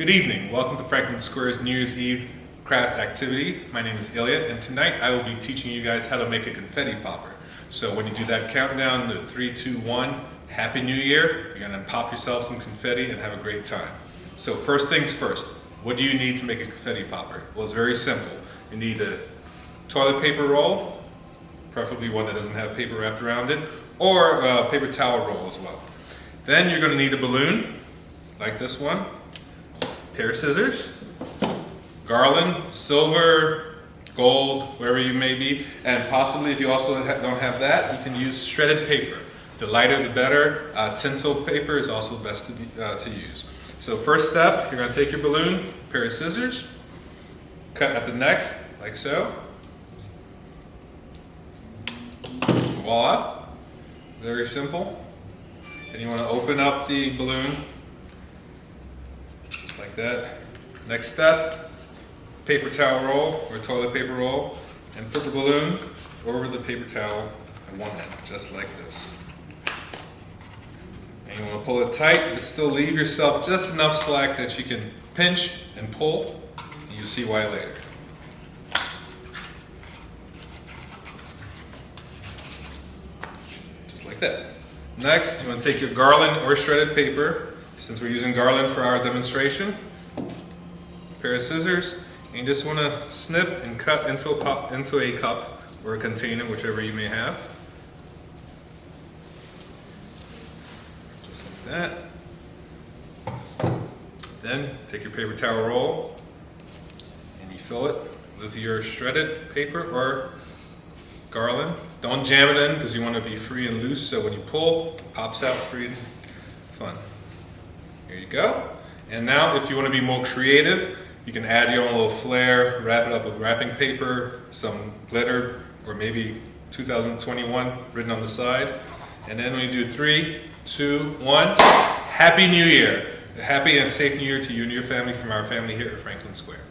Good evening. Welcome to Franklin Square's New Year's Eve crafts activity. My name is Ilya, and tonight I will be teaching you guys how to make a confetti popper. So when you do that countdown to 3, 2, 1, Happy New Year, you're going to pop yourself some confetti and have a great time. So first things first, what do you need to make a confetti popper? Well, it's very simple. You need a toilet paper roll, preferably one that doesn't have paper wrapped around it, or a paper towel roll as well. Then you're going to need a balloon, like this one, pair of scissors, garland, silver, gold, wherever you may be, and possibly if you also don't have that, you can use shredded paper. The lighter the better. Tinsel paper is also best to use. So first step, you're going to take your balloon, pair of scissors, cut at the neck like so. Voila, very simple. Then you want to open up the balloon just like that. Next step, paper towel roll or toilet paper roll, and put the balloon over the paper towel at one end, just like this. And you want to pull it tight, but still leave yourself just enough slack that you can pinch and pull, and you'll see why later. Just like that. Next, you want to take your garland or shredded paper, since we're using garland for our demonstration. Pair of scissors, and you just want to snip and cut into a cup or a container, whichever you may have. Just like that. Then take your paper towel roll and you fill it with your shredded paper or garland. Don't jam it in because you want to be free and loose, so when you pull, it pops out free and fun. Here you go. And now if you want to be more creative, you can add your own little flair, wrap it up with wrapping paper, some glitter, or maybe 2021 written on the side. And then when you do 3, 2, 1, Happy New Year! A happy and safe New Year to you and your family from our family here at Franklin Square.